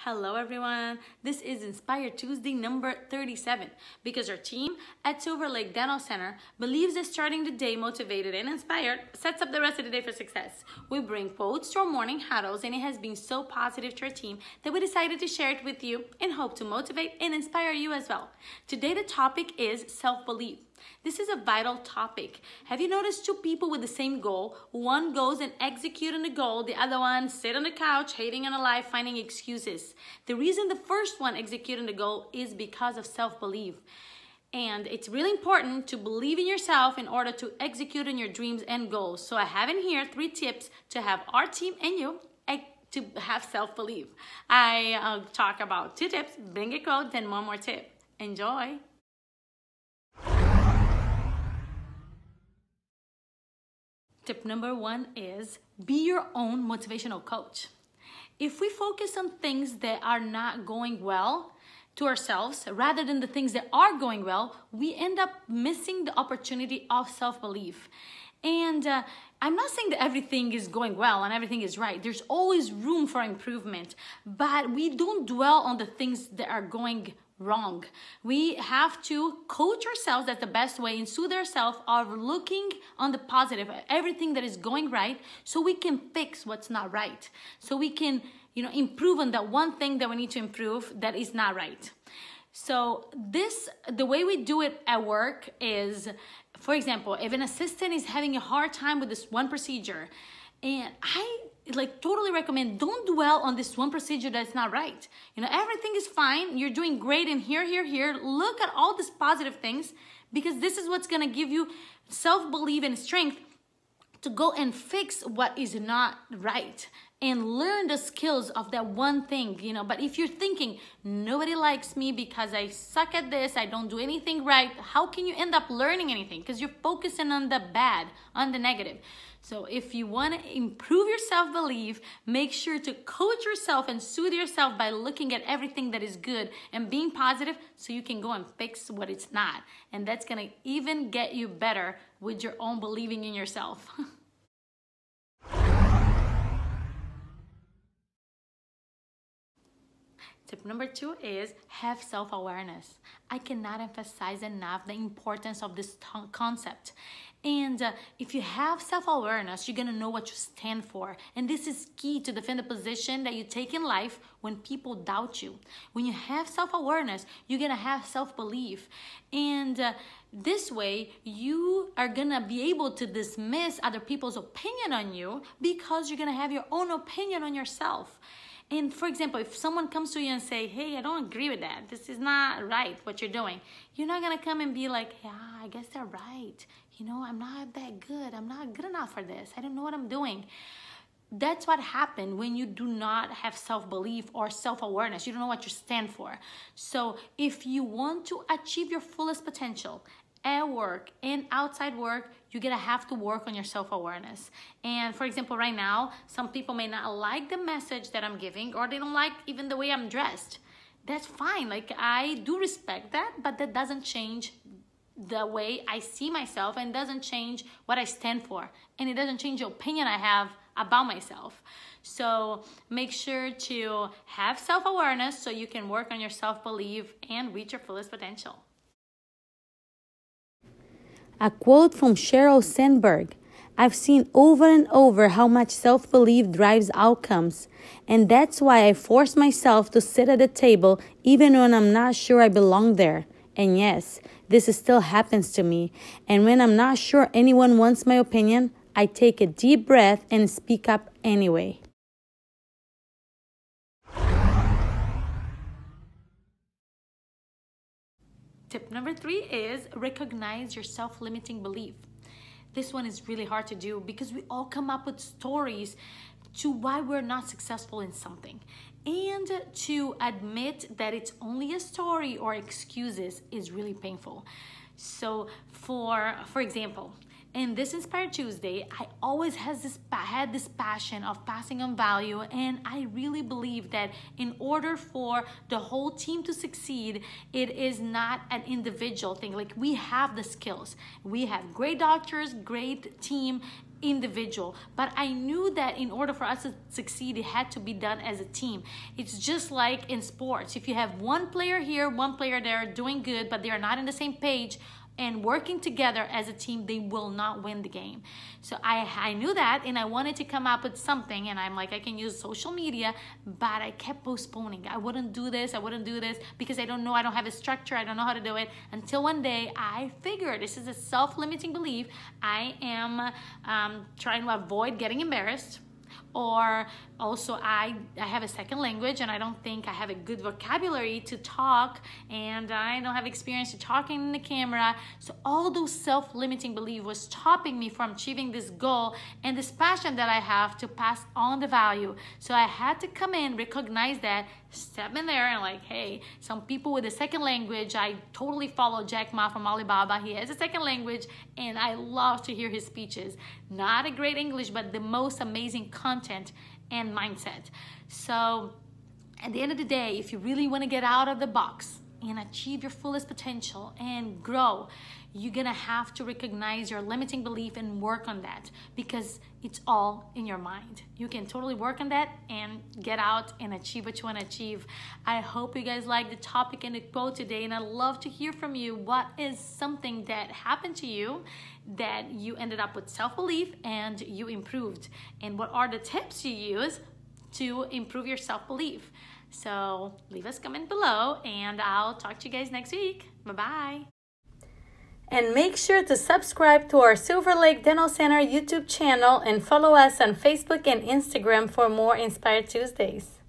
Hello everyone, this is Inspire Tuesday number 37 because our team at SILVERLAKE Dental Center believes that starting the day motivated and inspired sets up the rest of the day for success. We bring quotes to our morning huddles and it has been so positive to our team that we decided to share it with you and hope to motivate and inspire you as well. Today the topic is self-belief. This is a vital topic. Have you noticed two people with the same goal? One goes and executes on the goal, the other one sit on the couch, hating on life, finding excuses. The reason the first one executes on the goal is because of self-belief. And it's really important to believe in yourself in order to execute on your dreams and goals. So I have in here 3 tips to have our team and you to have self-belief. I talk about 2 tips, bring a quote, then one more tip. Enjoy. Tip number 1 is be your own motivational coach. If we focus on things that are not going well to ourselves rather than the things that are going well, we end up missing the opportunity of self-belief. And I'm not saying that everything is going well and everything is right. There's always room for improvement, but we don't dwell on the things that are going wrong. We have to coach ourselves. That's the best way, and soothe ourselves of looking on the positive, everything that is going right, so we can fix what's not right. So we can, improve on that one thing that we need to improve that is not right. So the way we do it at work is, for example, if an assistant is having a hard time with this one procedure, and I totally recommend don't dwell on this one procedure that's not right. Everything is fine. You're doing great in here. Look at all these positive things, because this is what's going to give you self-belief and strength to go and fix what is not right and learn the skills of that one thing, But if you're thinking, nobody likes me because I suck at this, I don't do anything right, how can you end up learning anything? Because you're focusing on the bad, on the negative. So if you want to improve your self-belief, make sure to coach yourself and soothe yourself by looking at everything that is good and being positive, so you can go and fix what it's not. And that's going to even get you better with your own believing in yourself. Tip number 2 is have self-awareness. I cannot emphasize enough the importance of this concept. And if you have self-awareness, you're going to know what you stand for. And this is key to defend the position that you take in life when people doubt you. When you have self-awareness, you're going to have self-belief. And this way, you are going to be able to dismiss other people's opinion on you, because you're going to have your own opinion on yourself. And for example, if someone comes to you and say, hey, I don't agree with that, this is not right what you're doing, you're not going to come and be like, yeah, I guess they're right. I'm not that good. I'm not good enough for this. I don't know what I'm doing. That's what happens when you do not have self-belief or self-awareness. You don't know what you stand for. So if you want to achieve your fullest potential at work and outside work, you're gonna have to work on your self-awareness. And for example, right now, some people may not like the message that I'm giving, or they don't like even the way I'm dressed. That's fine. I do respect that, but that doesn't change the way I see myself, and doesn't change what I stand for. And it doesn't change the opinion I have about myself. So make sure to have self-awareness so you can work on your self-belief and reach your fullest potential. A quote from Sheryl Sandberg: I've seen over and over how much self-belief drives outcomes, and that's why I force myself to sit at the table even when I'm not sure I belong there. And yes, this still happens to me. And when I'm not sure anyone wants my opinion, I take a deep breath and speak up anyway. Tip number 3 is recognize your self-limiting belief. This one is really hard to do because we all come up with stories to why we're not successful in something. And to admit that it's only a story or excuses is really painful. So for example, in this Inspire Tuesday, I always had this passion of passing on value, and I really believe that in order for the whole team to succeed, it is not an individual thing. We have the skills. We have great doctors, great team. individual. But I knew that in order for us to succeed, it had to be done as a team. It's just like in sports. If you have one player here, one player there doing good, but they are not on the same page and working together as a team, they will not win the game. So I knew that, and I wanted to come up with something, and I'm like, I can use social media, but I kept postponing. I wouldn't do this because I don't know, I don't have a structure, I don't know how to do it, until one day I figured this is a self-limiting belief. I am trying to avoid getting embarrassed. Or also I have a second language, and I don't think I have a good vocabulary to talk, and I don't have experience to talking in the camera. So all those self-limiting beliefs was stopping me from achieving this goal and this passion that I have to pass on the value. So I had to come in, recognize that, step in there and like, hey, some people with a second language, I totally follow Jack Ma from Alibaba. He has a second language, and I love to hear his speeches. Not a great English, but the most amazing content and mindset. So at the end of the day, if you really want to get out of the box and achieve your fullest potential and grow, you're gonna have to recognize your limiting belief and work on that, because it's all in your mind. You can totally work on that and get out and achieve what you want to achieve. I hope you guys like the topic and the quote today, and I'd love to hear from you. What is something that happened to you that you ended up with self-belief and you improved? And what are the tips you use to improve your self-belief? So leave us a comment below, and I'll talk to you guys next week. Bye-bye. And make sure to subscribe to our Silver Lake Dental Center YouTube channel and follow us on Facebook and Instagram for more Inspired Tuesdays.